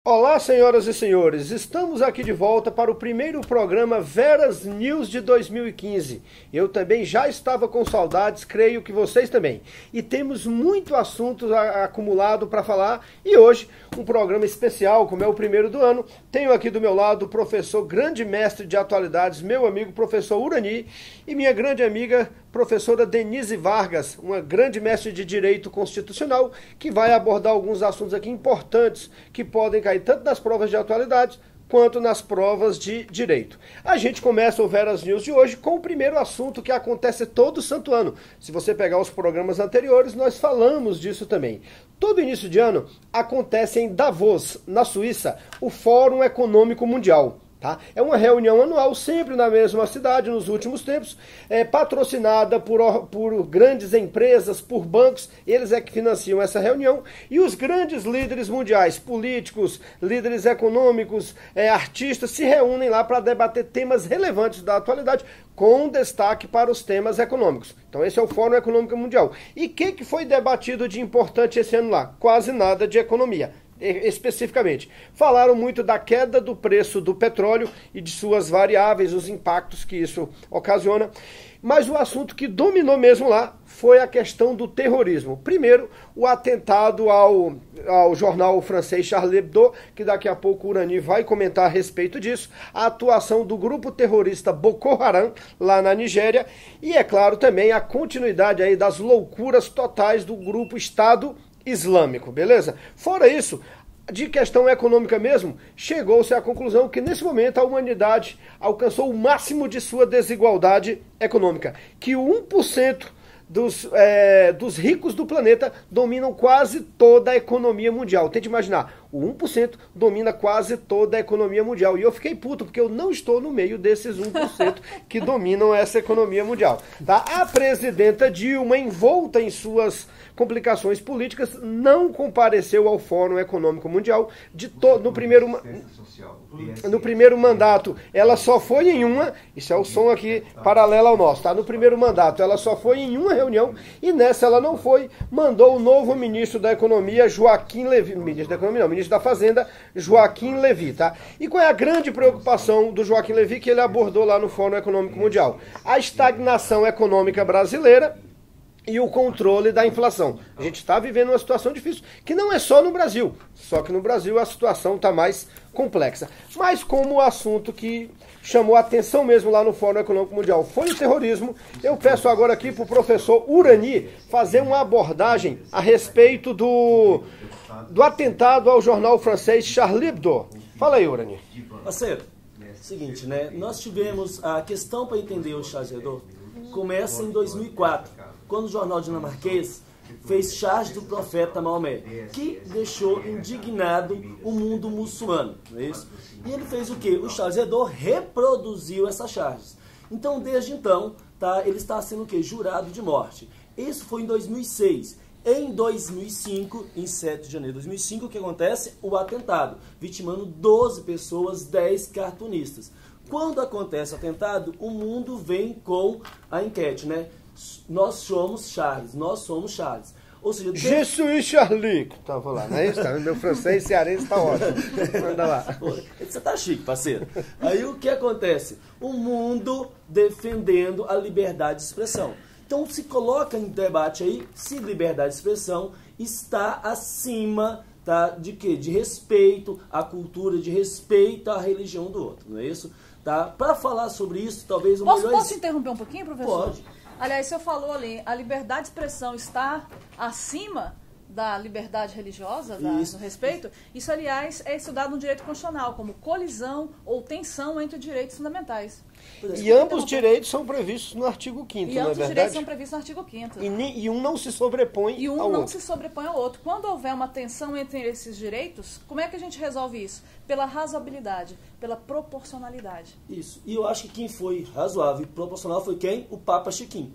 Olá, senhoras e senhores, estamos aqui de volta para o primeiro programa Veras News de 2015. Eu também já estava com saudades, creio que vocês também. E temos muito assunto acumulado para falar e hoje um programa especial, como é o primeiro do ano. Tenho aqui do meu lado o professor grande mestre de atualidades, meu amigo professor Urani, e minha grande amiga professora Denise Vargas, uma grande mestre de Direito Constitucional, que vai abordar alguns assuntos aqui importantes que podem cair tanto nas provas de atualidade quanto nas provas de Direito. A gente começa o Veras News de hoje com o primeiro assunto que acontece todo santo ano. Se você pegar os programas anteriores, nós falamos disso também. Todo início de ano acontece em Davos, na Suíça, o Fórum Econômico Mundial. Tá? É uma reunião anual, sempre na mesma cidade, nos últimos tempos, patrocinada por grandes empresas, por bancos, eles é que financiam essa reunião, e os grandes líderes mundiais, políticos, líderes econômicos, artistas, se reúnem lá para debater temas relevantes da atualidade, com destaque para os temas econômicos. Então esse é o Fórum Econômico Mundial. E o que foi debatido de importante esse ano lá? Quase nada de economia. Especificamente, falaram muito da queda do preço do petróleo e de suas variáveis, os impactos que isso ocasiona, mas o assunto que dominou mesmo lá foi a questão do terrorismo. Primeiro, o atentado ao jornal francês Charlie Hebdo, que daqui a pouco o Urani vai comentar a respeito disso, a atuação do grupo terrorista Boko Haram, lá na Nigéria, e é claro também a continuidade aí das loucuras totais do grupo Estado Islâmico, beleza? Fora isso, de questão econômica mesmo, chegou-se à conclusão que nesse momento a humanidade alcançou o máximo de sua desigualdade econômica, que o 1% dos ricos do planeta dominam quase toda a economia mundial. Tente imaginar, o 1% domina quase toda a economia mundial. E eu fiquei puto, porque eu não estou no meio desses 1% que dominam essa economia mundial. Tá? A presidenta Dilma, envolta em suas complicações políticas, não compareceu ao Fórum Econômico Mundial no primeiro mandato. Ela só foi em uma, isso é o som aqui paralelo ao nosso, tá? No primeiro mandato ela só foi em uma reunião e nessa ela não foi, mandou o novo ministro da Economia, Joaquim Levy, ministro da Economia não, ministro da Fazenda, Joaquim Levy, tá? E qual é a grande preocupação do Joaquim Levy que ele abordou lá no Fórum Econômico Mundial? A estagnação econômica brasileira e o controle da inflação. A gente está vivendo uma situação difícil, que não é só no Brasil, só que no Brasil a situação está mais complexa. Mas como o assunto que chamou a atenção mesmo lá no Fórum Econômico Mundial foi o terrorismo, eu peço agora aqui para o professor Urani fazer uma abordagem a respeito do atentado ao jornal francês Charlie Hebdo. Fala aí, Urani. Parceiro, seguinte, né? Nós tivemos a questão para entender o Charlie Hebdo, começa em 2004, quando o jornal dinamarquês fez charge do profeta Maomé, que deixou indignado o mundo muçulmano, não é isso? E ele fez o quê? O Charlie Hebdo reproduziu essas charges. Então, desde então, tá, ele está sendo o quê? Jurado de morte. Isso foi em 2006. Em 2005, em 7 de janeiro de 2005, o que acontece? O atentado, vitimando 12 pessoas, 10 cartunistas. Quando acontece o atentado, o mundo vem com a enquete, né? Nós somos Charles, nós somos Charles. Ou seja, Je suis Charlie, que tava lá, não é isso? Meu francês cearense tá ótimo. Manda lá. Você tá chique, parceiro. Aí o que acontece? O mundo defendendo a liberdade de expressão. Então se coloca em debate aí se liberdade de expressão está acima, tá, de quê? De respeito à cultura, de respeito à religião do outro, não é isso? Tá? Para falar sobre isso, talvez o melhor... Posso interromper um pouquinho, professor? Pode. Aliás, o senhor falou ali, a liberdade de expressão está acima da liberdade religiosa, do respeito. Isso, aliás, é estudado no direito constitucional, como colisão ou tensão entre direitos fundamentais. E ambos direitos são previstos no artigo 5º, não é verdade? E ambos direitos são previstos no artigo 5º. E um não se sobrepõe e um ao não outro. se sobrepõe ao outro. Quando houver uma tensão entre esses direitos, como é que a gente resolve isso? Pela razoabilidade, pela proporcionalidade. Isso. E eu acho que quem foi razoável e proporcional foi quem? O Papa Chiquinho.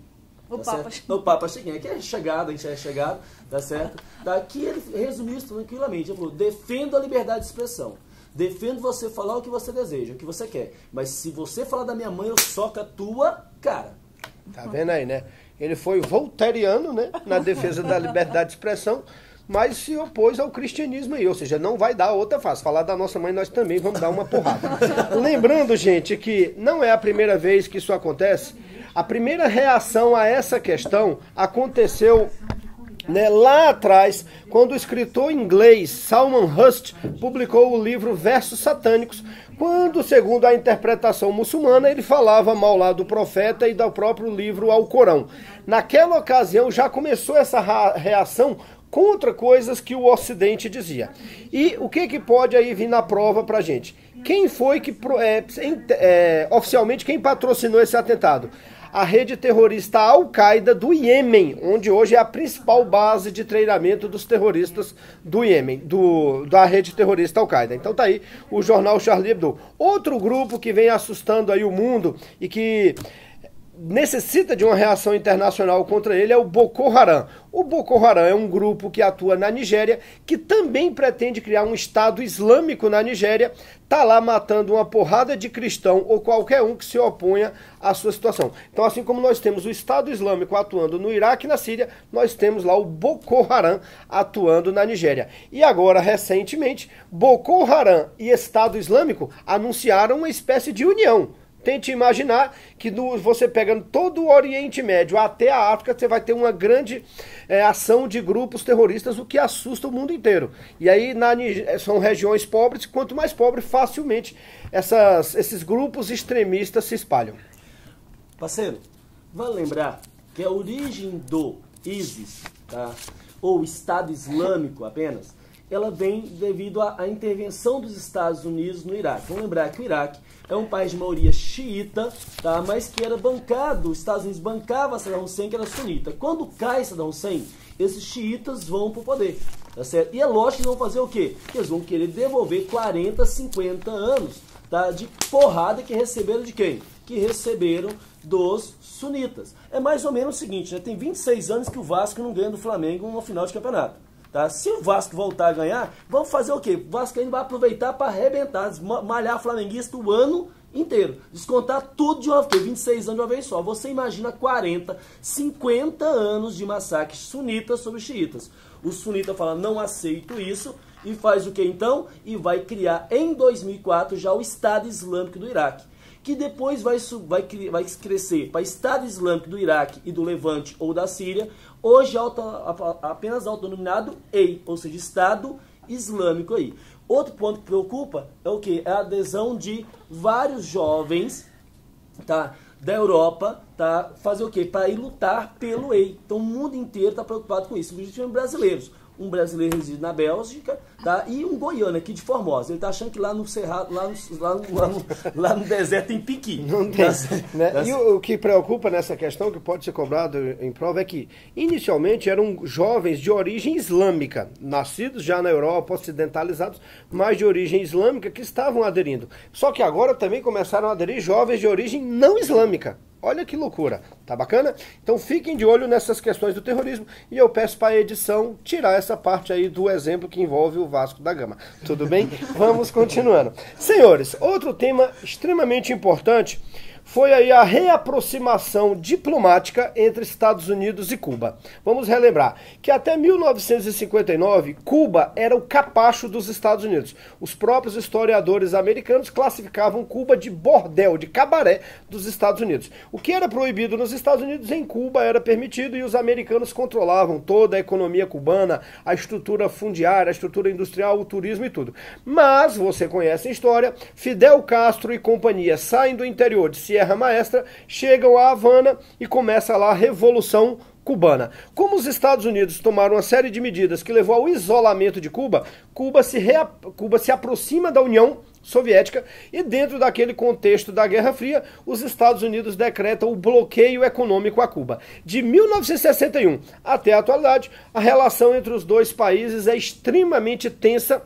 O Papa Chiquinho, que é chegado, a gente é chegado, tá certo? Daqui ele resumiu isso tranquilamente. Ele falou, defendo a liberdade de expressão. Defendo você falar o que você deseja, o que você quer. Mas se você falar da minha mãe, eu soco a tua cara. Tá vendo aí, né? Ele foi voltairiano, né? Na defesa da liberdade de expressão. mas se opôs ao cristianismo aí, ou seja, não vai dar outra face. Falar da nossa mãe, nós também vamos dar uma porrada. Lembrando, gente, que não é a primeira vez que isso acontece. A primeira reação a essa questão aconteceu, né, lá atrás, quando o escritor inglês Salman Rushdie publicou o livro Versos Satânicos, quando, segundo a interpretação muçulmana, ele falava mal lá do profeta e do próprio livro Alcorão. Naquela ocasião já começou essa reação contra coisas que o Ocidente dizia. E o que pode aí vir na prova pra gente? Quem foi que, oficialmente, quem patrocinou esse atentado? A rede terrorista Al-Qaeda do Iêmen, onde hoje é a principal base de treinamento dos terroristas do Iêmen, da rede terrorista Al-Qaeda. Então tá aí o jornal Charlie Hebdo. Outro grupo que vem assustando aí o mundo e que necessita de uma reação internacional contra ele é o Boko Haram. O Boko Haram é um grupo que atua na Nigéria, que também pretende criar um Estado Islâmico na Nigéria, tá lá matando uma porrada de cristão ou qualquer um que se oponha à sua situação. Então, assim como nós temos o Estado Islâmico atuando no Iraque e na Síria, nós temos lá o Boko Haram atuando na Nigéria. E agora, recentemente, Boko Haram e Estado Islâmico anunciaram uma espécie de união. Tente imaginar que você pegando todo o Oriente Médio até a África, você vai ter uma grande ação de grupos terroristas, o que assusta o mundo inteiro. E aí são regiões pobres, quanto mais pobre, facilmente esses grupos extremistas se espalham. Parceiro, vale lembrar que a origem do ISIS, tá? Ou Estado Islâmico apenas, ela vem devido à intervenção dos Estados Unidos no Iraque. Vamos lembrar que o Iraque é um país de maioria xiita, tá? Mas que era bancado, os Estados Unidos bancavam Saddam Hussein, que era sunita. Quando cai Saddam Hussein, esses xiitas vão para o poder, tá certo? E é lógico que vão fazer o quê? Eles vão querer devolver 40, 50 anos, tá? De porrada que receberam de quem? Que receberam dos sunitas. É mais ou menos o seguinte, né? Tem 26 anos que o Vasco não ganha do Flamengo no final de campeonato. Tá? Se o Vasco voltar a ganhar, vamos fazer o quê? O Vasco ainda vai aproveitar para arrebentar, malhar flamenguista o ano inteiro. Descontar tudo de uma vez, 26 anos de uma vez só. Você imagina 40, 50 anos de massacre sunitas sobre xiitas. O sunita fala, não aceito isso, e faz o que então? E vai criar em 2004 já o Estado Islâmico do Iraque, que depois vai crescer para Estado Islâmico do Iraque e do Levante ou da Síria, hoje apenas autodenominado EI, ou seja, Estado Islâmico aí. Outro ponto que preocupa é o que? É a adesão de vários jovens, tá, da Europa, tá, fazer o quê? Para ir lutar pelo EI. Então o mundo inteiro está preocupado com isso, inclusive brasileiros. Um brasileiro reside na Bélgica, tá? E um goiano aqui de Formosa. Ele tá achando que lá no Cerrado, lá no deserto tem piqui. Não tem, né? E o que preocupa nessa questão, que pode ser cobrado em prova, é que inicialmente eram jovens de origem islâmica, nascidos já na Europa, ocidentalizados, mas de origem islâmica, que estavam aderindo. Só que agora também começaram a aderir jovens de origem não islâmica. Olha que loucura, tá bacana? Então fiquem de olho nessas questões do terrorismo e eu peço para a edição tirar essa parte aí do exemplo que envolve o Vasco da Gama. Tudo bem? Vamos continuando. Senhores, outro tema extremamente importante foi aí a reaproximação diplomática entre Estados Unidos e Cuba. Vamos relembrar que até 1959, Cuba era o capacho dos Estados Unidos. Os próprios historiadores americanos classificavam Cuba de bordel, de cabaré dos Estados Unidos. O que era proibido nos Estados Unidos, em Cuba era permitido e os americanos controlavam toda a economia cubana, a estrutura fundiária, a estrutura industrial, o turismo e tudo. Mas, você conhece a história, Fidel Castro e companhia saem do interior de Sierra Maestra, chegam a Havana e começa lá a Revolução Cubana. Como os Estados Unidos tomaram uma série de medidas que levou ao isolamento de Cuba, Cuba se aproxima da União Soviética e dentro daquele contexto da Guerra Fria, os Estados Unidos decretam o bloqueio econômico a Cuba. De 1961 até a atualidade, a relação entre os dois países é extremamente tensa,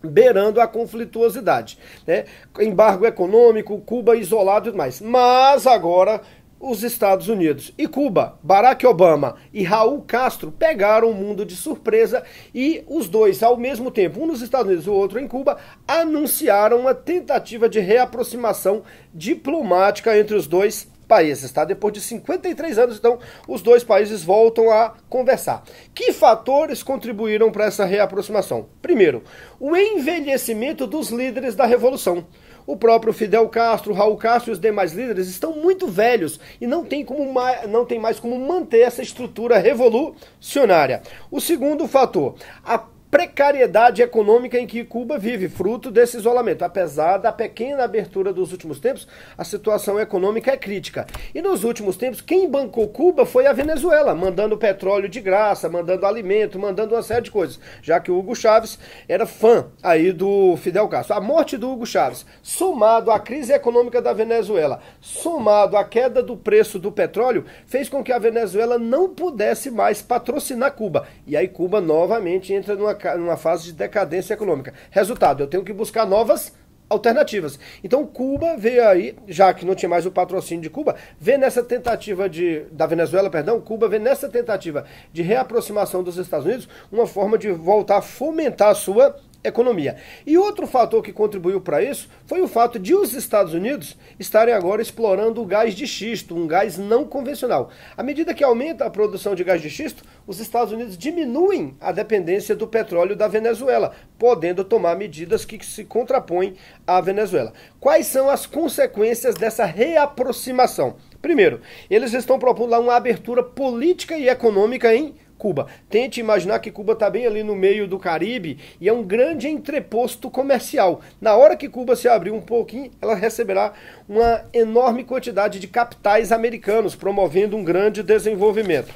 beirando a conflituosidade, né? Embargo econômico, Cuba isolado e tudo mais. Mas agora os Estados Unidos e Cuba, Barack Obama e Raul Castro pegaram o mundo de surpresa e os dois, ao mesmo tempo, um nos Estados Unidos e o outro em Cuba, anunciaram uma tentativa de reaproximação diplomática entre os dois países, tá? Depois de 53 anos, então, os dois países voltam a conversar. Que fatores contribuíram para essa reaproximação? Primeiro, o envelhecimento dos líderes da Revolução. O próprio Fidel Castro, Raul Castro e os demais líderes estão muito velhos e não tem mais como manter essa estrutura revolucionária. O segundo fator, a precariedade econômica em que Cuba vive, fruto desse isolamento. Apesar da pequena abertura dos últimos tempos, a situação econômica é crítica. E nos últimos tempos, quem bancou Cuba foi a Venezuela, mandando petróleo de graça, mandando alimento, mandando uma série de coisas, já que o Hugo Chávez era fã aí do Fidel Castro. A morte do Hugo Chávez, somado à crise econômica da Venezuela, somado à queda do preço do petróleo, fez com que a Venezuela não pudesse mais patrocinar Cuba. E aí Cuba novamente entra numa fase de decadência econômica. Resultado, eu tenho que buscar novas alternativas. Então Cuba veio aí, já que não tinha mais o patrocínio de Cuba, vê nessa tentativa da Venezuela, Cuba vê nessa tentativa de reaproximação dos Estados Unidos uma forma de voltar a fomentar a sua economia. E outro fator que contribuiu para isso foi o fato de os Estados Unidos estarem agora explorando o gás de xisto, um gás não convencional. À medida que aumenta a produção de gás de xisto, os Estados Unidos diminuem a dependência do petróleo da Venezuela, podendo tomar medidas que se contrapõem à Venezuela. Quais são as consequências dessa reaproximação? Primeiro, eles estão propondo lá uma abertura política e econômica em Cuba. Tente imaginar que Cuba está bem ali no meio do Caribe e é um grande entreposto comercial. Na hora que Cuba se abrir um pouquinho, ela receberá uma enorme quantidade de capitais americanos, promovendo um grande desenvolvimento.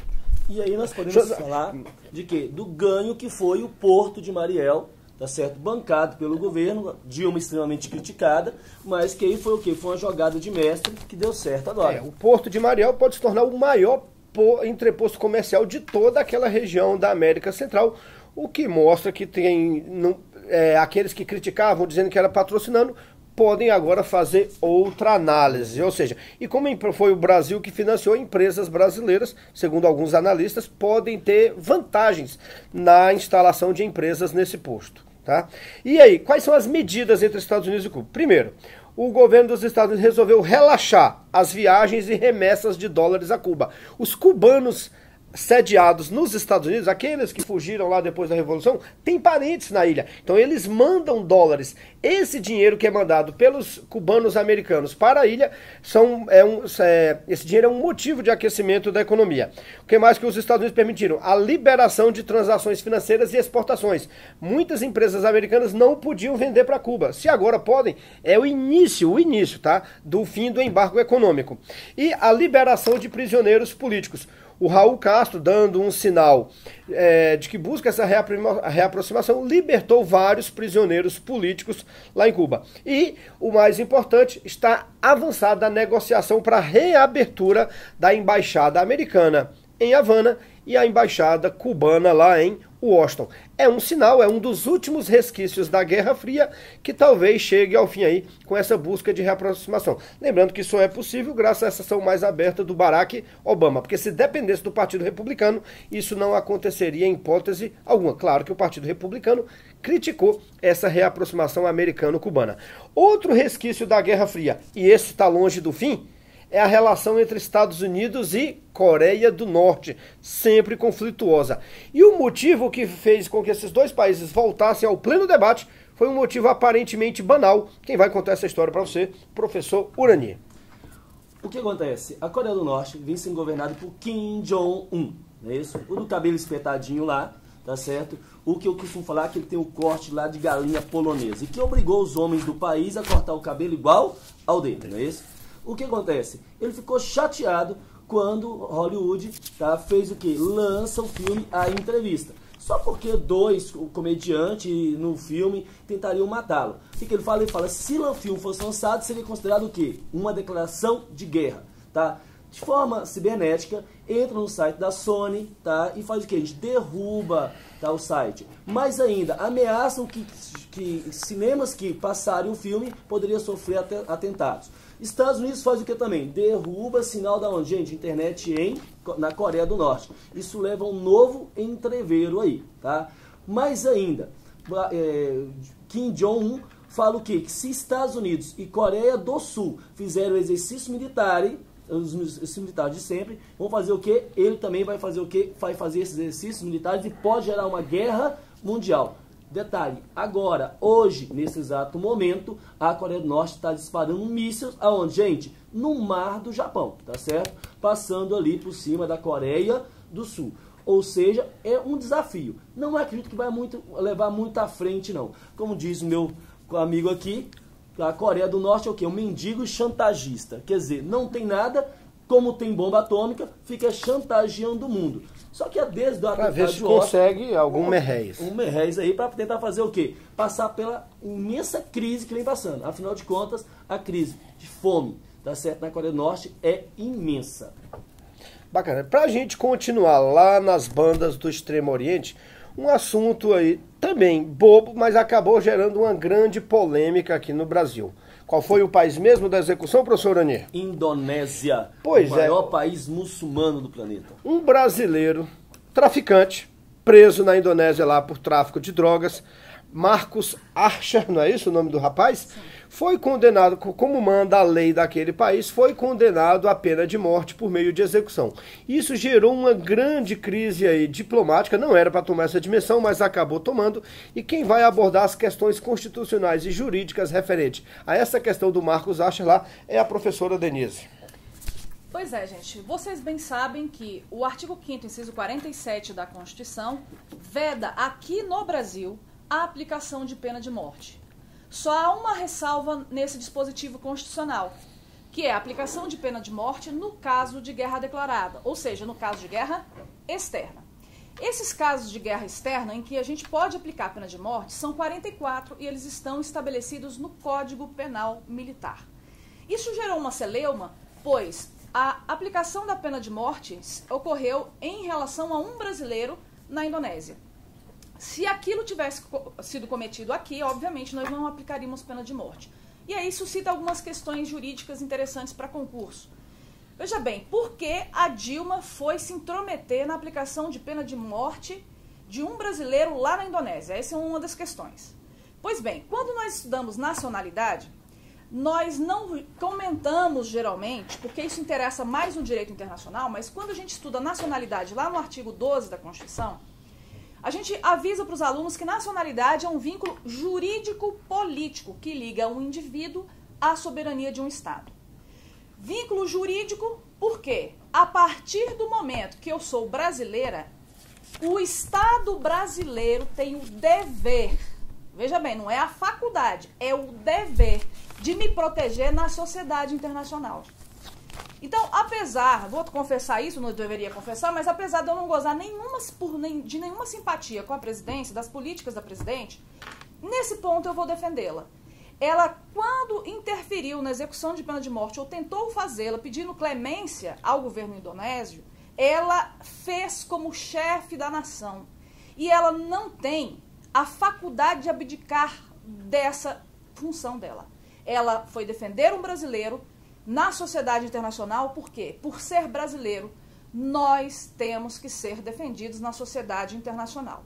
E aí nós podemos falar de quê? Do ganho que foi o Porto de Mariel, tá certo? Bancado pelo governo, Dilma extremamente criticada, mas que aí foi o quê? Foi uma jogada de mestre que deu certo agora. O Porto de Mariel pode se tornar o maior entreposto comercial de toda aquela região da América Central, o que mostra que tem aqueles que criticavam, dizendo que era patrocinando, podem agora fazer outra análise, ou seja, e como foi o Brasil que financiou, empresas brasileiras, segundo alguns analistas, podem ter vantagens na instalação de empresas nesse posto, tá? E aí, quais são as medidas entre Estados Unidos e Cuba? Primeiro, o governo dos Estados Unidos resolveu relaxar as viagens e remessas de dólares a Cuba. Os cubanos sediados nos Estados Unidos, aqueles que fugiram lá depois da Revolução, têm parentes na ilha. Então eles mandam dólares. Esse dinheiro que é mandado pelos cubanos americanos para a ilha, esse dinheiro é um motivo de aquecimento da economia. O que mais que os Estados Unidos permitiram? A liberação de transações financeiras e exportações. Muitas empresas americanas não podiam vender para Cuba. Se agora podem, é o início, tá, do fim do embargo econômico. E a liberação de prisioneiros políticos. O Raul Castro, dando um sinal de que busca essa reaproximação, libertou vários prisioneiros políticos lá em Cuba. E, o mais importante, está avançada a negociação para a reabertura da embaixada americana em Havana e a embaixada cubana lá em Washington. É um sinal, é um dos últimos resquícios da Guerra Fria que talvez chegue ao fim aí com essa busca de reaproximação. Lembrando que isso é possível graças a essa ação mais aberta do Barack Obama, porque se dependesse do Partido Republicano, isso não aconteceria em hipótese alguma. Claro que o Partido Republicano criticou essa reaproximação americano-cubana. Outro resquício da Guerra Fria, e esse está longe do fim, é a relação entre Estados Unidos e Coreia do Norte, sempre conflituosa. E o motivo que fez com que esses dois países voltassem ao pleno debate foi um motivo aparentemente banal. Quem vai contar essa história para você, professor Urani. O que acontece? A Coreia do Norte vem sendo governada por Kim Jong-un, não é isso? O do cabelo espetadinho lá, tá certo? O que eu costumo falar é que ele tem o corte lá de galinha polonesa e que obrigou os homens do país a cortar o cabelo igual ao dele, não é isso? O que acontece? Ele ficou chateado quando Hollywood fez o quê? Lança o filme A Entrevista. Só porque dois comediantes no filme tentariam matá-lo. O que ele fala? Ele fala, se o filme fosse lançado, seria considerado o quê? Uma declaração de guerra, tá? De forma cibernética, entra no site da Sony, tá? E faz o quê? A gente derruba, tá, o site. Mais ainda, ameaçam que cinemas que passarem o filme poderiam sofrer atentados. Estados Unidos faz o que também? Derruba sinal da onde? Gente, internet na Coreia do Norte. Isso leva a um novo entreveiro aí, tá? Mais ainda, Kim Jong-un fala o quê? Que se Estados Unidos e Coreia do Sul fizeram exercício militar, os militares de sempre vão fazer o quê? Ele também vai fazer o quê? Vai fazer esses exercícios militares e pode gerar uma guerra mundial. Detalhe, agora, hoje, nesse exato momento, a Coreia do Norte está disparando mísseis, aonde, gente? No mar do Japão, tá certo? Passando ali por cima da Coreia do Sul. Ou seja, é um desafio. Não acredito que vai levar muito à frente, não. Como diz o meu amigo aqui, a Coreia do Norte é o quê? Um mendigo chantagista. Quer dizer, não tem nada, como tem bomba atômica, fica chantageando o mundo. Só que é desde o atentado de Washington, consegue algum merréis. Um merréis aí para tentar fazer o quê? Passar pela imensa crise que vem passando. Afinal de contas, a crise de fome, tá certo, na Coreia do Norte é imensa. Bacana. Pra gente continuar lá nas bandas do Extremo Oriente, um assunto aí também bobo, mas acabou gerando uma grande polêmica aqui no Brasil. Qual foi o país mesmo da execução, professor Anier? Indonésia, pois o maior país muçulmano do planeta. Um brasileiro traficante, preso na Indonésia lá por tráfico de drogas, Marcos Archer, não é isso o nome do rapaz? Sim. Foi condenado, como manda a lei daquele país, foi condenado à pena de morte por meio de execução. Isso gerou uma grande crise aí diplomática, não era para tomar essa dimensão, mas acabou tomando. E quem vai abordar as questões constitucionais e jurídicas referentes a essa questão do Marcos Archer lá é a professora Denise. Pois é, gente. Vocês bem sabem que o artigo 5º, inciso 47 da Constituição, veda aqui no Brasil a aplicação de pena de morte. Só há uma ressalva nesse dispositivo constitucional, que é a aplicação de pena de morte no caso de guerra declarada, ou seja, no caso de guerra externa. Esses casos de guerra externa em que a gente pode aplicar pena de morte são 44 e eles estão estabelecidos no Código Penal Militar. Isso gerou uma celeuma, pois a aplicação da pena de morte ocorreu em relação a um brasileiro na Indonésia. Se aquilo tivesse sido cometido aqui, obviamente nós não aplicaríamos pena de morte. E aí suscita algumas questões jurídicas interessantes para concurso. Veja bem, por que a Dilma foi se intrometer na aplicação de pena de morte de um brasileiro lá na Indonésia? Essa é uma das questões. Pois bem, quando nós estudamos nacionalidade, nós não comentamos geralmente, porque isso interessa mais no direito internacional, mas quando a gente estuda nacionalidade lá no artigo 12 da Constituição, a gente avisa para os alunos que nacionalidade é um vínculo jurídico-político que liga um indivíduo à soberania de um Estado. Vínculo jurídico, por quê? A partir do momento que eu sou brasileira, o Estado brasileiro tem o dever, veja bem, não é a faculdade, é o dever de me proteger na sociedade internacional. Então, apesar, vou confessar isso, não deveria confessar, mas apesar de eu não gozar de nenhuma simpatia com a presidência, das políticas da presidente, nesse ponto eu vou defendê-la. Ela, quando interferiu na execução de pena de morte, ou tentou fazê-la, pedindo clemência ao governo indonésio, ela fez como chefe da nação. E ela não tem a faculdade de abdicar dessa função dela. Ela foi defender um brasileiro na sociedade internacional, por quê? Por ser brasileiro, nós temos que ser defendidos na sociedade internacional.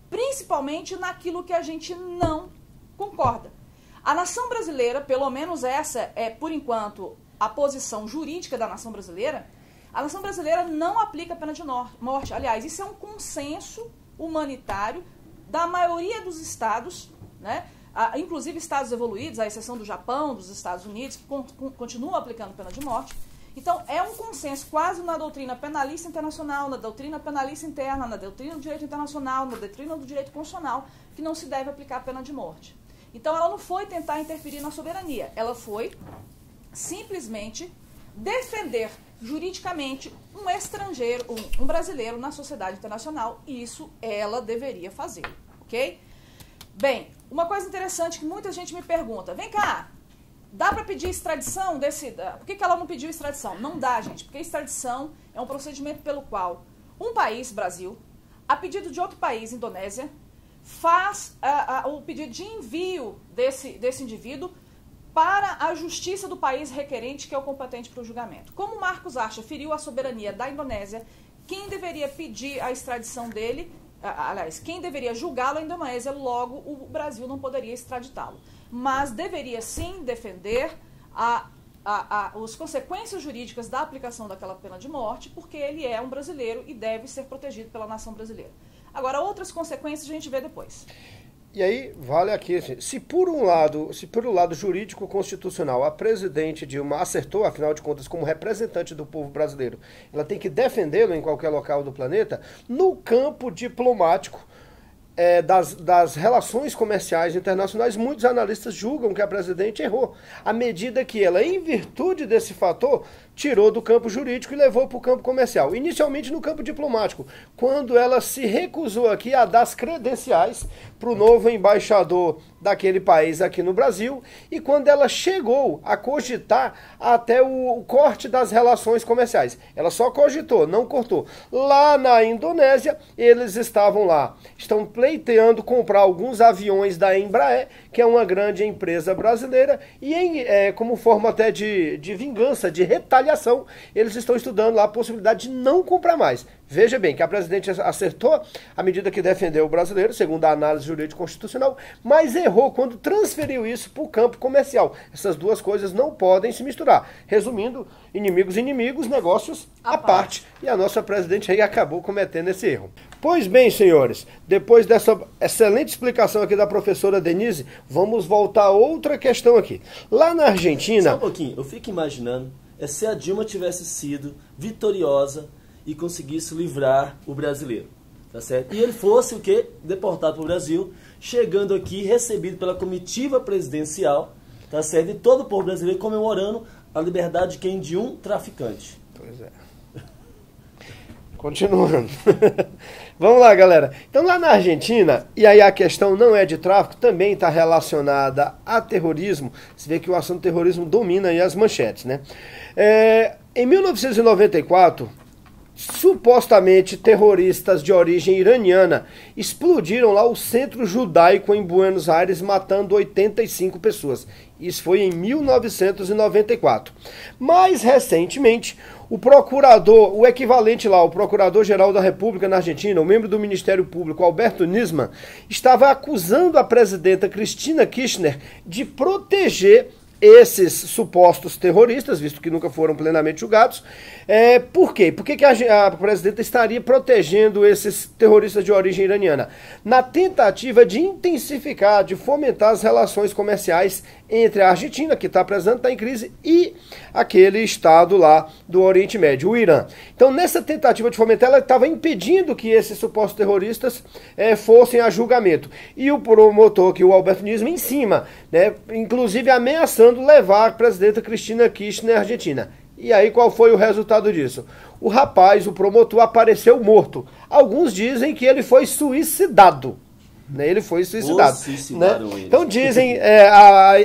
Principalmente naquilo que a gente não concorda. A nação brasileira, pelo menos essa é, por enquanto, a posição jurídica da nação brasileira, a nação brasileira não aplica a pena de morte. Aliás, isso é um consenso humanitário da maioria dos estados, né? Inclusive estados evoluídos, à exceção do Japão, dos Estados Unidos, que continuam aplicando pena de morte. Então, é um consenso quase na doutrina penalista internacional, na doutrina penalista interna, na doutrina do direito internacional, na doutrina do direito constitucional, que não se deve aplicar a pena de morte. Então, ela não foi tentar interferir na soberania, ela foi simplesmente defender juridicamente um estrangeiro, um brasileiro na sociedade internacional, e isso ela deveria fazer, ok? Bem, uma coisa interessante que muita gente me pergunta, vem cá, dá para pedir extradição desse... Por que ela não pediu extradição? Não dá, gente, porque extradição é um procedimento pelo qual um país, Brasil, a pedido de outro país, Indonésia, faz o pedido de envio desse indivíduo para a justiça do país requerente, que é o competente para o julgamento. Como Marcos Archer feriu a soberania da Indonésia, quem deveria pedir a extradição dele... Aliás, quem deveria julgá-lo é a Indonésia, logo o Brasil não poderia extraditá-lo. Mas deveria sim defender as consequências jurídicas da aplicação daquela pena de morte, porque ele é um brasileiro e deve ser protegido pela nação brasileira. Agora, outras consequências a gente vê depois. E aí, vale aqui, assim, se por um lado jurídico-constitucional a presidente Dilma acertou, afinal de contas, como representante do povo brasileiro, ela tem que defendê-lo em qualquer local do planeta, no campo diplomático, das relações comerciais internacionais, muitos analistas julgam que a presidente errou, à medida que ela, em virtude desse fator, tirou do campo jurídico e levou para o campo comercial. Inicialmente no campo diplomático, quando ela se recusou aqui a dar as credenciais para o novo embaixador daquele país aqui no Brasil, e quando ela chegou a cogitar até o corte das relações comerciais. Ela só cogitou, não cortou. Lá na Indonésia, eles estão pleiteando comprar alguns aviões da Embraer, que é uma grande empresa brasileira, e como forma até de vingança, de retaliação, eles estão estudando lá a possibilidade de não comprar mais. Veja bem que a presidente acertou à medida que defendeu o brasileiro, segundo a análise jurídico-constitucional, mas errou quando transferiu isso para o campo comercial. Essas duas coisas não podem se misturar. Resumindo, inimigos, negócios à parte. E a nossa presidente aí acabou cometendo esse erro. Pois bem, senhores, depois dessa excelente explicação aqui da professora Denise, vamos voltar a outra questão aqui. Lá na Argentina... Só um pouquinho, eu fico imaginando, se a Dilma tivesse sido vitoriosa e conseguisse livrar o brasileiro, tá certo? E ele fosse o quê? Deportado para o Brasil, chegando aqui, recebido pela comitiva presidencial, tá certo? E todo o povo brasileiro comemorando a liberdade de quem? De um traficante. Pois é. Continuando. Vamos lá, galera. Então, lá na Argentina, e aí a questão não é de tráfico, também está relacionada a terrorismo. Você vê que o assunto terrorismo domina aí as manchetes, né? Em 1994... supostamente terroristas de origem iraniana explodiram lá o centro judaico em Buenos Aires, matando 85 pessoas. Isso foi em 1994. Mais recentemente, o procurador-geral da República na Argentina, o membro do Ministério Público, Alberto Nisman, estava acusando a presidenta Cristina Kirchner de proteger esses supostos terroristas, visto que nunca foram plenamente julgados. Por quê? Por que a presidenta estaria protegendo esses terroristas de origem iraniana? Na tentativa de intensificar, de fomentar as relações comerciais entre a Argentina, que está presente, está em crise, e aquele estado lá do Oriente Médio, o Irã. Então, nessa tentativa de fomentar, ela estava impedindo que esses supostos terroristas fossem a julgamento. E o promotor, que o Alberto Nisman, em cima, né, inclusive ameaçando levar a presidenta Cristina Kirchner à Argentina. E aí, qual foi o resultado disso? O rapaz, o promotor, apareceu morto. Alguns dizem que ele foi suicidado. Ele foi suicidado. Né? Então dizem,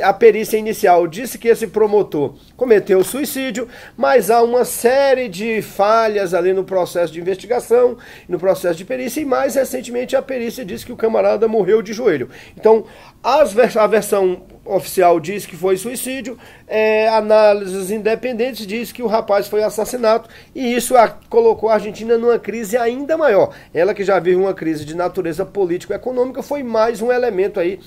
a perícia inicial disse que esse promotor cometeu suicídio, mas há uma série de falhas ali no processo de investigação, no processo de perícia, e mais recentemente a perícia disse que o camarada morreu de joelho. Então, a versão oficial diz que foi suicídio, análises independentes diz que o rapaz foi assassinato, e isso colocou a Argentina numa crise ainda maior. Ela que já vive uma crise de natureza político-econômica, foi mais um elemento aí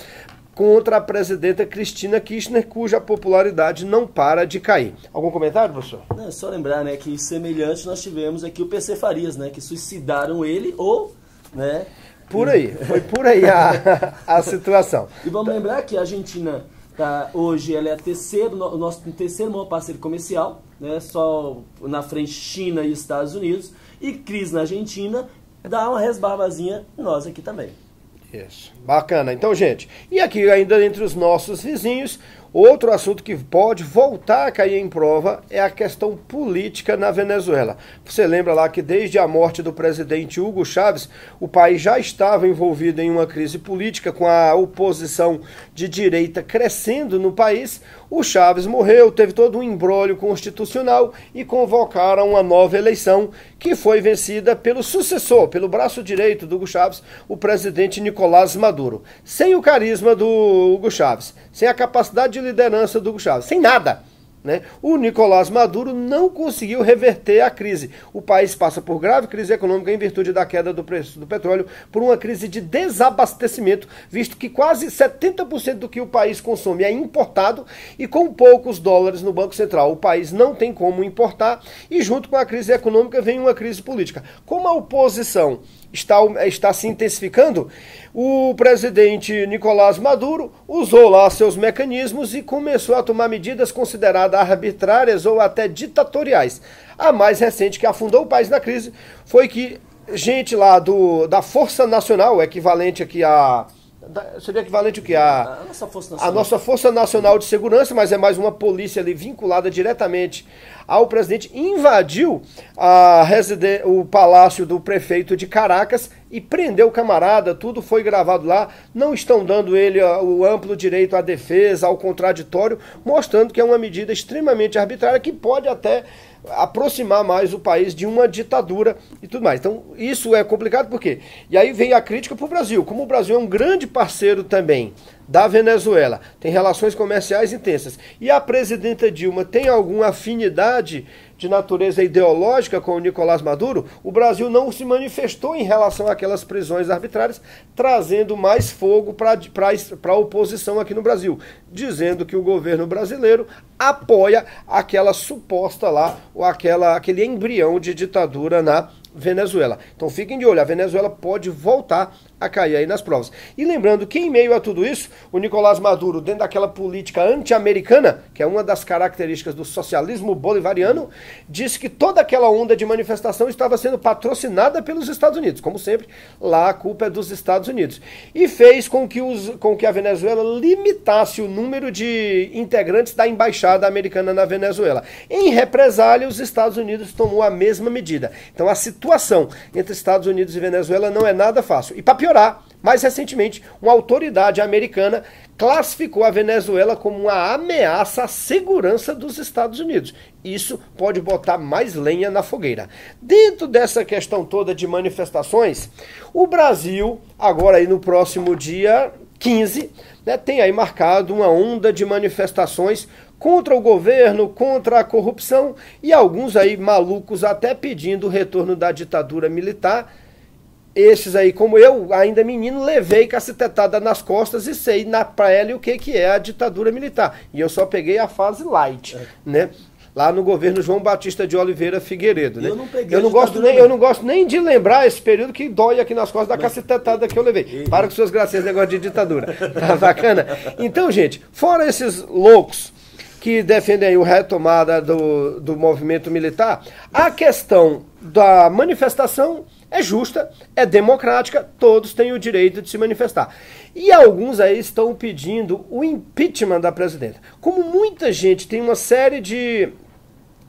contra a presidenta Cristina Kirchner, cuja popularidade não para de cair. Algum comentário, professor? Não, é só lembrar, né, que semelhante nós tivemos aqui o PC Farias, né, que suicidaram ele ou, né... Por aí, foi por aí a situação. E vamos lembrar que a Argentina, hoje, ela é o nosso terceiro maior parceiro comercial, né, só na frente China e Estados Unidos, e crise na Argentina dá uma resbarbazinha nós aqui também. Isso, bacana. Então, gente, e aqui ainda entre os nossos vizinhos, outro assunto que pode voltar a cair em prova é a questão política na Venezuela. Você lembra lá que desde a morte do presidente Hugo Chávez, o país já estava envolvido em uma crise política, com a oposição de direita crescendo no país. O Chávez morreu, teve todo um imbróglio constitucional e convocaram uma nova eleição que foi vencida pelo sucessor, pelo braço direito do Hugo Chávez, o presidente Nicolás Maduro. Sem o carisma do Hugo Chávez, sem a capacidade de liderança do Hugo Chávez, sem nada. né? O Nicolás Maduro não conseguiu reverter a crise. O país passa por grave crise econômica em virtude da queda do preço do petróleo, por uma crise de desabastecimento, visto que quase 70% do que o país consome é importado e com poucos dólares no Banco Central. O país não tem como importar e junto com a crise econômica vem uma crise política. Como a oposição está se intensificando, o presidente Nicolás Maduro usou lá seus mecanismos e começou a tomar medidas consideradas arbitrárias ou até ditatoriais. A mais recente que afundou o país na crise foi que gente lá da Força Nacional, equivalente aqui a... Seria equivalente o que? A nossa Força Nacional de Segurança, mas é mais uma polícia ali vinculada diretamente ao presidente, invadiu o palácio do prefeito de Caracas e prendeu o camarada, tudo foi gravado lá, não estão dando ele o amplo direito à defesa, ao contraditório, mostrando que é uma medida extremamente arbitrária que pode até aproximar mais o país de uma ditadura e tudo mais. Então, isso é complicado por quê? E aí vem a crítica para o Brasil. Como o Brasil é um grande parceiro também da Venezuela, tem relações comerciais intensas, e a presidenta Dilma tem alguma afinidade de natureza ideológica com o Nicolás Maduro, o Brasil não se manifestou em relação àquelas prisões arbitrárias, trazendo mais fogo para a oposição aqui no Brasil, dizendo que o governo brasileiro apoia aquela suposta lá, ou aquele embrião de ditadura na Venezuela. Então fiquem de olho, a Venezuela pode voltar a cair aí nas provas. E lembrando que em meio a tudo isso, o Nicolás Maduro, dentro daquela política anti-americana, que é uma das características do socialismo bolivariano, disse que toda aquela onda de manifestação estava sendo patrocinada pelos Estados Unidos. Como sempre, lá a culpa é dos Estados Unidos. E fez com que a Venezuela limitasse o número de integrantes da embaixada americana na Venezuela. Em represália, os Estados Unidos tomou a mesma medida. Então a situação entre Estados Unidos e Venezuela não é nada fácil. E para piorar, mais recentemente, uma autoridade americana classificou a Venezuela como uma ameaça à segurança dos Estados Unidos. Isso pode botar mais lenha na fogueira. Dentro dessa questão toda de manifestações, o Brasil, agora aí no próximo dia 15, né, tem aí marcado uma onda de manifestações contra o governo, contra a corrupção e alguns aí malucos até pedindo o retorno da ditadura militar. Esses aí, como eu, ainda menino, levei cacetetada nas costas e sei na pele o que é a ditadura militar. E eu só peguei a fase light, né? Lá no governo João Batista de Oliveira Figueiredo, né? Eu não gosto nem de lembrar esse período que dói aqui nas costas da cacetetada que eu levei. Para com suas gracinhas, negócio de ditadura. Tá bacana? Então, gente, fora esses loucos que defendem aí a retomada do movimento militar, a questão da manifestação é justa, é democrática, todos têm o direito de se manifestar. E alguns aí estão pedindo o impeachment da presidenta. Como muita gente tem uma série de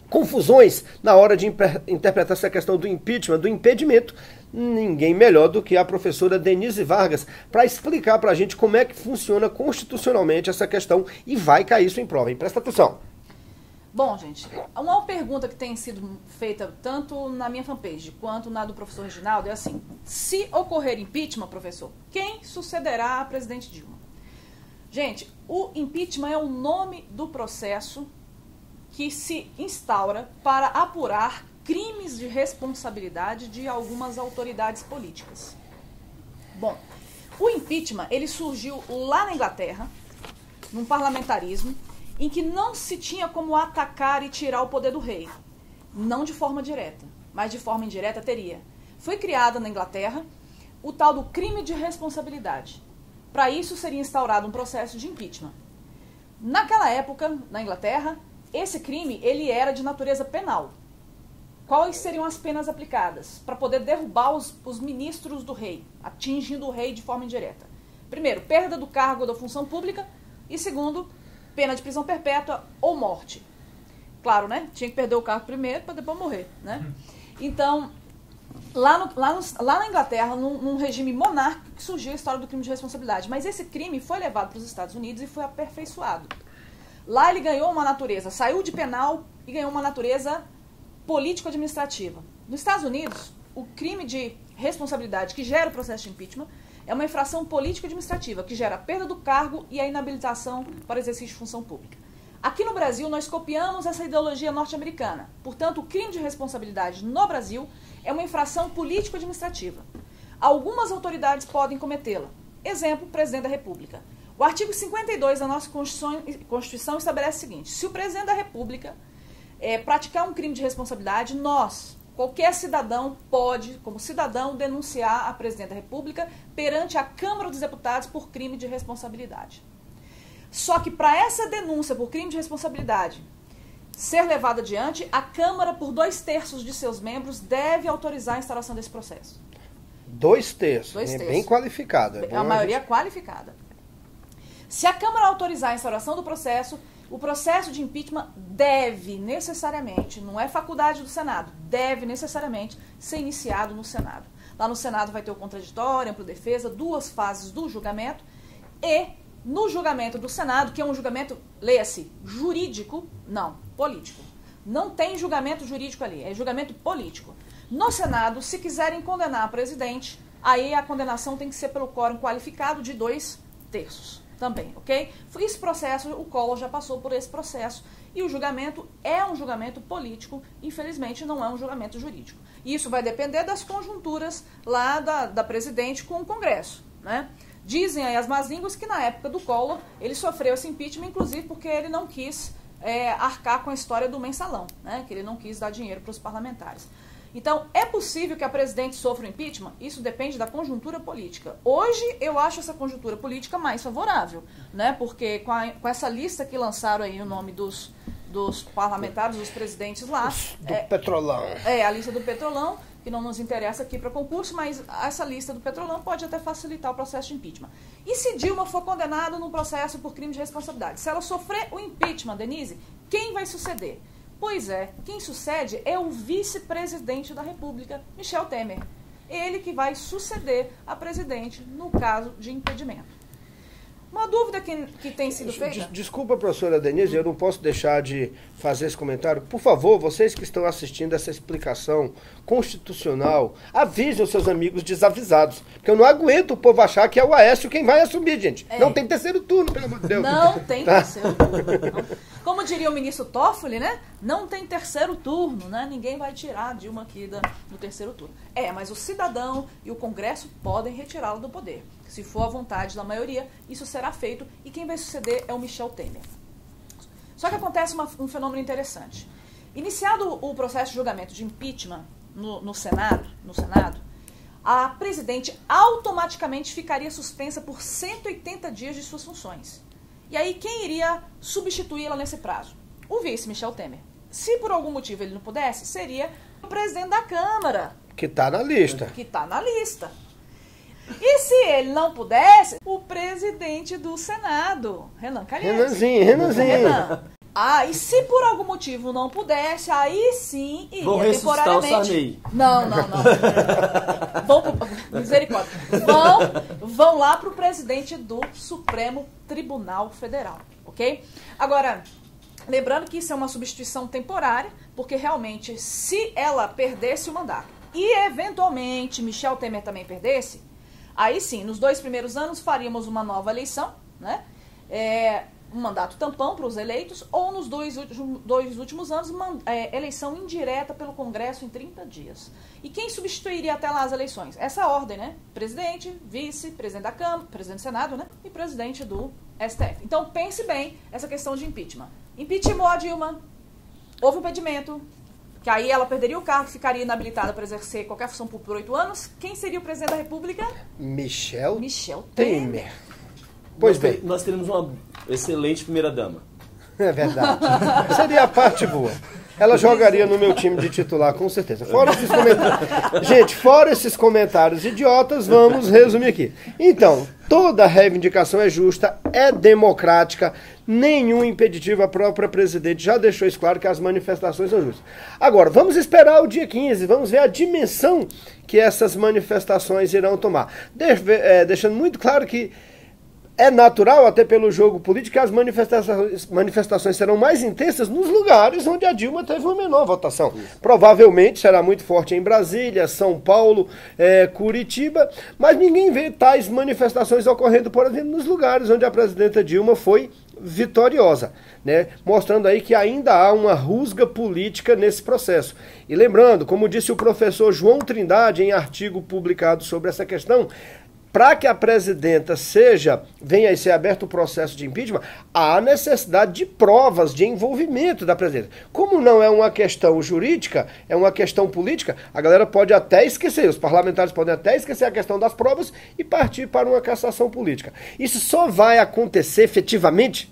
confusões na hora de interpretar essa questão do impeachment, do impedimento, ninguém melhor do que a professora Denise Vargas para explicar para a gente como é que funciona constitucionalmente essa questão e vai cair isso em prova, hein? Presta atenção. Bom, gente, uma pergunta que tem sido feita tanto na minha fanpage quanto na do professor Reginaldo é assim: se ocorrer impeachment, professor, quem sucederá a presidente Dilma? Gente, o impeachment é o nome do processo que se instaura para apurar crimes de responsabilidade de algumas autoridades políticas. Bom, o impeachment, ele surgiu lá na Inglaterra, num parlamentarismo, em que não se tinha como atacar e tirar o poder do rei. Não de forma direta, mas de forma indireta teria. Foi criada na Inglaterra o tal do crime de responsabilidade. Para isso seria instaurado um processo de impeachment. Naquela época, na Inglaterra, esse crime ele era de natureza penal. Quais seriam as penas aplicadas para poder derrubar os ministros do rei, atingindo o rei de forma indireta? Primeiro, perda do cargo ou da função pública e segundo, pena de prisão perpétua ou morte. Claro, né? Tinha que perder o cargo primeiro para depois morrer, né? Então, lá na Inglaterra, num regime monárquico, surgiu a história do crime de responsabilidade. Mas esse crime foi levado para os Estados Unidos e foi aperfeiçoado. Lá ele ganhou uma natureza, saiu de penal e ganhou uma natureza político-administrativa. Nos Estados Unidos, o crime de responsabilidade que gera o processo de impeachment é uma infração político-administrativa que gera a perda do cargo e a inabilitação para o exercício de função pública. Aqui no Brasil, nós copiamos essa ideologia norte-americana. Portanto, o crime de responsabilidade no Brasil é uma infração político-administrativa. Algumas autoridades podem cometê-la. Exemplo, o presidente da República. O artigo 52 da nossa Constituição estabelece o seguinte: se o presidente da República praticar um crime de responsabilidade, qualquer cidadão pode, como cidadão, denunciar a presidente da República perante a Câmara dos Deputados por crime de responsabilidade. Só que para essa denúncia por crime de responsabilidade ser levada adiante, a Câmara, por 2/3 de seus membros, deve autorizar a instauração desse processo. 2/3, é bem qualificado. A maioria qualificada. Se a Câmara autorizar a instauração do processo, o processo de impeachment deve necessariamente, não é faculdade do Senado, deve necessariamente ser iniciado no Senado. Lá no Senado vai ter o contraditório, ampla defesa, 2 fases do julgamento, e no julgamento do Senado, que é um julgamento, leia-se, jurídico, não, político. Não tem julgamento jurídico ali, é julgamento político. No Senado, se quiserem condenar a presidente, aí a condenação tem que ser pelo quórum qualificado de 2/3 também, ok? Esse processo, o Collor já passou por esse processo, e o julgamento é um julgamento político, infelizmente não é um julgamento jurídico. E isso vai depender das conjunturas lá da presidente com o Congresso, né? Dizem aí as más línguas que na época do Collor ele sofreu esse impeachment, inclusive porque ele não quis arcar com a história do mensalão, né? Que ele não quis dar dinheiro para os parlamentares. Então, é possível que a presidente sofra um impeachment? Isso depende da conjuntura política. Hoje, eu acho essa conjuntura política mais favorável, né? Porque com essa lista que lançaram aí o nome dos parlamentares, dos presidentes lá... Do Petrolão. A lista do Petrolão, que não nos interessa aqui para concurso, mas essa lista do Petrolão pode até facilitar o processo de impeachment. E se Dilma for condenada num processo por crime de responsabilidade? Se ela sofrer o impeachment, Denise, quem vai suceder? Pois é, quem sucede é o vice-presidente da República, Michel Temer. Ele que vai suceder a presidente no caso de impedimento. Uma dúvida que tem sido feita... Desculpa, professora Denise, eu não posso deixar de fazer esse comentário. Por favor, vocês que estão assistindo essa explicação constitucional, avisem os seus amigos desavisados. Porque eu não aguento o povo achar que é o Aécio quem vai assumir, gente. Não tem terceiro turno, pelo amor de Deus. Não tem terceiro turno. Como diria o ministro Toffoli, né? Não tem terceiro turno, né? Ninguém vai tirar a Dilma aqui do terceiro turno. Mas o cidadão e o Congresso podem retirá-lo do poder. Se for à vontade da maioria, isso será feito e quem vai suceder é o Michel Temer. Só que acontece um fenômeno interessante. Iniciado o processo de julgamento de impeachment no Senado, a presidente automaticamente ficaria suspensa por 180 dias de suas funções. E aí, quem iria substituí-la nesse prazo? O vice, Michel Temer. Se por algum motivo ele não pudesse, seria o presidente da Câmara. Que está na lista. E se ele não pudesse, o presidente do Senado, Renan Calheiros. Renanzinho. E se por algum motivo não pudesse, aí sim iria vão ressuscitar o Sarney. Não. Misericórdia. Vão lá para o presidente do Supremo Tribunal Federal, ok? Agora, lembrando que isso é uma substituição temporária, porque realmente, se ela perdesse o mandato e eventualmente Michel Temer também perdesse, aí sim, nos 2 primeiros anos faríamos uma nova eleição, né? Um mandato tampão para os eleitos, ou nos 2 últimos anos, eleição indireta pelo Congresso em 30 dias. E quem substituiria até lá as eleições? Essa ordem, né? Presidente, vice, presidente da Câmara, presidente do Senado, né? E presidente do STF. Então, pense bem essa questão de impeachment. Impeachment a Dilma, houve um impedimento, que aí ela perderia o cargo, ficaria inabilitada para exercer qualquer função pública por 8 anos. Quem seria o presidente da República? Michel Temer. Pois bem. Nós teremos uma excelente primeira-dama. É verdade. Seria a parte boa. Ela jogaria no meu time de titular, com certeza. Fora esses comentários. Gente, fora esses comentários idiotas, vamos resumir aqui. Então, toda reivindicação é justa, é democrática, nenhum impeditivo. A própria presidente já deixou isso claro, que as manifestações são justas. Agora, vamos esperar o dia 15, vamos ver a dimensão que essas manifestações irão tomar. Deixando muito claro que é natural, até pelo jogo político, que as manifestações serão mais intensas nos lugares onde a Dilma teve uma menor votação. Provavelmente será muito forte em Brasília, São Paulo, Curitiba, mas ninguém vê tais manifestações ocorrendo, por exemplo, nos lugares onde a presidenta Dilma foi vitoriosa, né? Mostrando aí que ainda há uma rusga política nesse processo. E lembrando, como disse o professor João Trindade em artigo publicado sobre essa questão, para que a presidenta venha a ser aberto o processo de impeachment, há necessidade de provas de envolvimento da presidenta. Como não é uma questão jurídica, é uma questão política, a galera pode até esquecer, os parlamentares podem até esquecer a questão das provas e partir para uma cassação política. Isso só vai acontecer efetivamente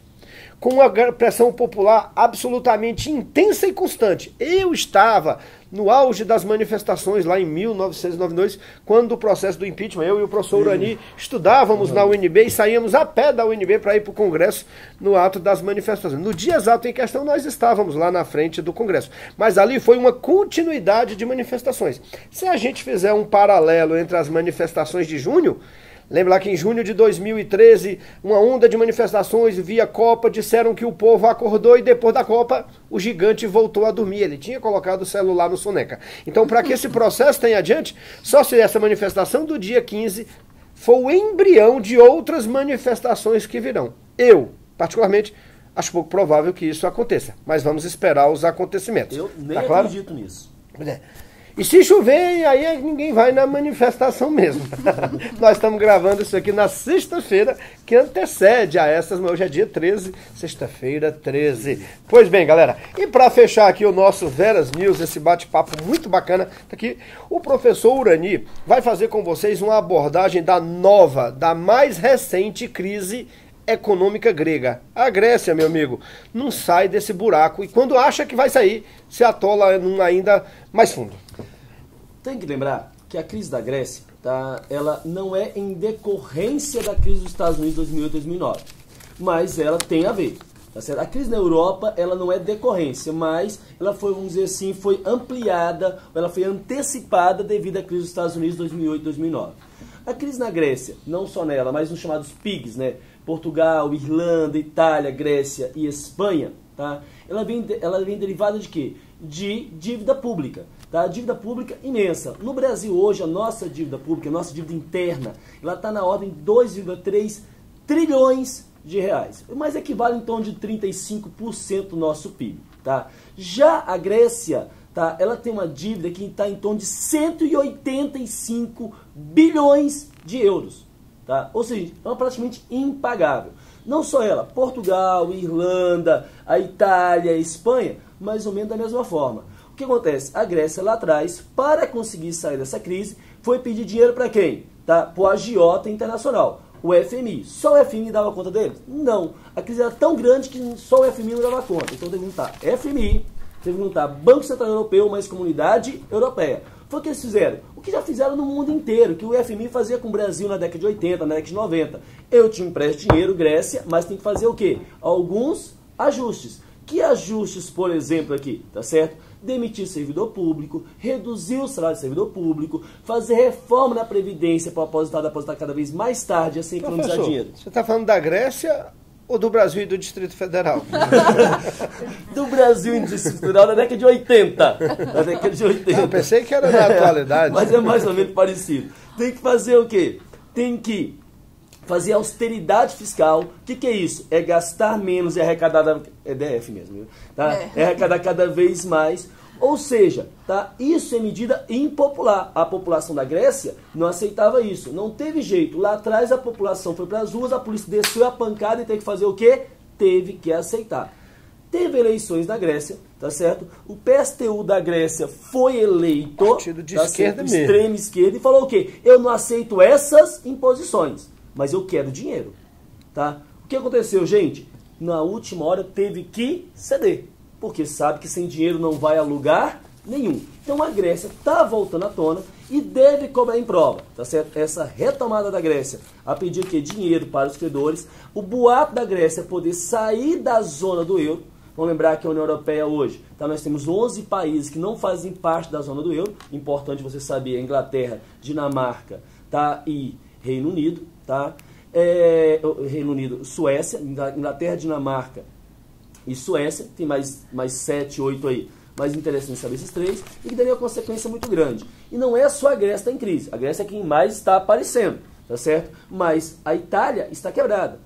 com uma pressão popular absolutamente intensa e constante. Eu estava no auge das manifestações lá em 1992, quando o processo do impeachment, eu e o professor Urani estudávamos na UNB e saíamos a pé da UNB para ir para o Congresso no ato das manifestações. No dia exato em questão, nós estávamos lá na frente do Congresso. Mas ali foi uma continuidade de manifestações. Se a gente fizer um paralelo entre as manifestações de junho, lembra lá que em junho de 2013, uma onda de manifestações via Copa, disseram que o povo acordou e depois da Copa o gigante voltou a dormir. Ele tinha colocado o celular no soneca. Então, para que esse processo tenha adiante, só se essa manifestação do dia 15 for o embrião de outras manifestações que virão. Eu, particularmente, acho pouco provável que isso aconteça, mas vamos esperar os acontecimentos. Eu nem acredito nisso. E se chover, aí ninguém vai na manifestação mesmo. Nós estamos gravando isso aqui na sexta-feira, que antecede a essas, hoje é dia 13, sexta-feira 13. Pois bem, galera, e para fechar aqui o nosso Veras News, esse bate-papo muito bacana, tá aqui, o professor Urani vai fazer com vocês uma abordagem da mais recente crise econômica grega. A Grécia, meu amigo, não sai desse buraco e quando acha que vai sair, se atola num ainda mais fundo. Tem que lembrar que a crise da Grécia, tá, ela não é em decorrência da crise dos Estados Unidos 2008 2009, mas ela tem a ver. Tá certo? A crise na Europa, ela não é decorrência, mas ela foi, vamos dizer assim, foi ampliada, ela foi antecipada devido à crise dos Estados Unidos 2008 2009. A crise na Grécia, não só nela, mas nos chamados PIGs, né? Portugal, Irlanda, Itália, Grécia e Espanha, tá? Ela vem derivada de quê? De dívida pública, tá? Dívida pública imensa. No Brasil hoje, a nossa dívida pública, a nossa dívida interna, ela está na ordem de 2,3 trilhões de reais, mas equivale em torno de 35% do nosso PIB, tá? Já a Grécia, tá? Ela tem uma dívida que está em torno de 185 bilhões de euros. Tá? Ou seja, é praticamente impagável. Não só ela, Portugal, Irlanda, a Itália, a Espanha, mais ou menos da mesma forma. O que acontece? A Grécia lá atrás, para conseguir sair dessa crise, foi pedir dinheiro para quem? Tá? Para o agiota internacional, o FMI. Só o FMI dava conta dele? Não. A crise era tão grande que só o FMI não dava conta. Então teve que juntar FMI, teve que juntar Banco Central Europeu, mais Comunidade Europeia. Foi o que eles fizeram. O que já fizeram no mundo inteiro, que o FMI fazia com o Brasil na década de 80, na década de 90. Eu te empresto dinheiro, Grécia, mas tem que fazer o quê? Alguns ajustes. Que ajustes, por exemplo, aqui, tá certo? Demitir servidor público, reduzir o salário do servidor público, fazer reforma na Previdência para o aposentado aposentar cada vez mais tarde, assim economizar dinheiro. Você está falando da Grécia ou do Brasil e do Distrito Federal? Do Brasil e do Distrito Federal da década de 80. Da década de 80. Eu pensei que era na atualidade. Mas é mais ou menos parecido. Tem que fazer o quê? Tem que fazer austeridade fiscal. O que é isso? É gastar menos e arrecadar... É DF mesmo, viu? Tá? É arrecadar cada vez mais. Ou seja, tá? Isso é medida impopular. A população da Grécia não aceitava isso. Não teve jeito. Lá atrás a população foi para as ruas, a polícia desceu a pancada e teve que fazer o quê? Teve que aceitar. Teve eleições na Grécia, tá certo? O PSTU da Grécia foi eleito, partido de esquerda mesmo, extrema esquerda, e falou o quê? Eu não aceito essas imposições, mas eu quero dinheiro, tá? O que aconteceu, gente? Na última hora teve que ceder, porque sabe que sem dinheiro não vai a lugar nenhum. Então a Grécia está voltando à tona e deve cobrar em prova, tá certo? Essa retomada da Grécia a pedir que dinheiro para os credores, o boato da Grécia poder sair da zona do euro. Vamos lembrar que a União Europeia hoje, tá, nós temos 11 países que não fazem parte da zona do euro. Importante você saber, Inglaterra, Dinamarca, tá, e Reino Unido, tá? Reino Unido, Suécia, Inglaterra, Dinamarca e Suécia, tem mais 7, 8 aí. Mas interessante saber esses três, e que daria uma consequência muito grande. E não é só a Grécia que está em crise, a Grécia é quem mais está aparecendo, tá certo? Mas a Itália está quebrada.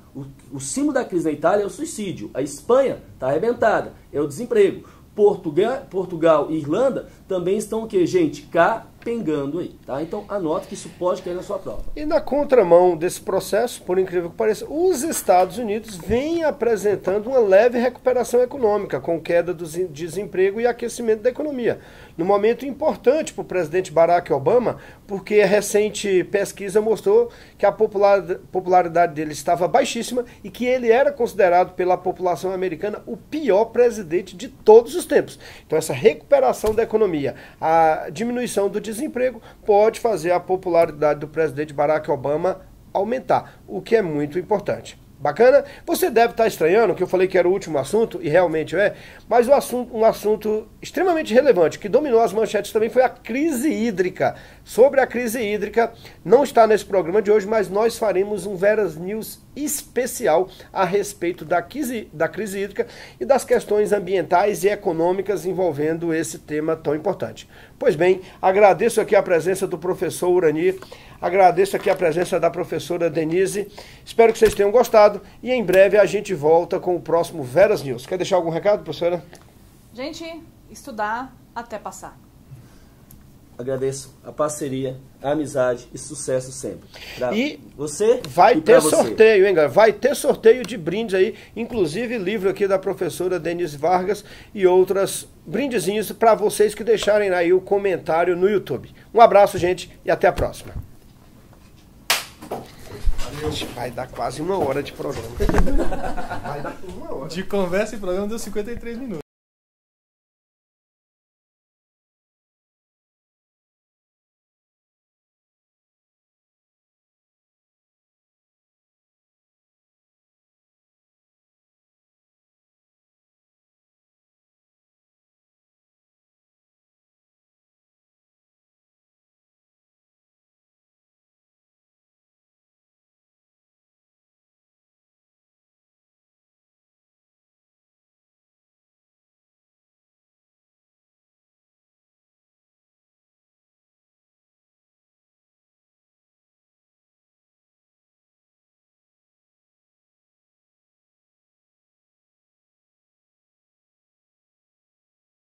O símbolo da crise na Itália é o suicídio. A Espanha está arrebentada, é o desemprego. Portugal e Irlanda também estão o quê, gente? Capengando aí, tá? Então anota que isso pode cair na sua prova. E na contramão desse processo, por incrível que pareça, os Estados Unidos vêm apresentando uma leve recuperação econômica, com queda do desemprego e aquecimento da economia. Num momento importante para o presidente Barack Obama, porque a recente pesquisa mostrou que a popularidade dele estava baixíssima e que ele era considerado pela população americana o pior presidente de todos os tempos. Então essa recuperação da economia, a diminuição do desemprego pode fazer a popularidade do presidente Barack Obama aumentar, o que é muito importante. Bacana? Você deve estar estranhando que eu falei que era o último assunto, e realmente é, mas um assunto extremamente relevante, que dominou as manchetes também, foi a crise hídrica. Sobre a crise hídrica, não está nesse programa de hoje, mas nós faremos um Veras News especial a respeito da crise hídrica e das questões ambientais e econômicas envolvendo esse tema tão importante. Pois bem, agradeço aqui a presença do professor Urani, agradeço aqui a presença da professora Denise, espero que vocês tenham gostado e em breve a gente volta com o próximo Veras News. Quer deixar algum recado, professora? Gente, estudar até passar. Agradeço a parceria, a amizade e sucesso sempre. Pra e você vai e ter você. Sorteio, hein, galera? Vai ter sorteio de brindes aí, inclusive livro aqui da professora Denise Vargas e outras brindezinhos para vocês que deixarem aí o comentário no YouTube. Um abraço, gente, e até a próxima. Vai dar quase 1 hora de programa. Vai dar 1 hora. De conversa e programa deu 53 minutos.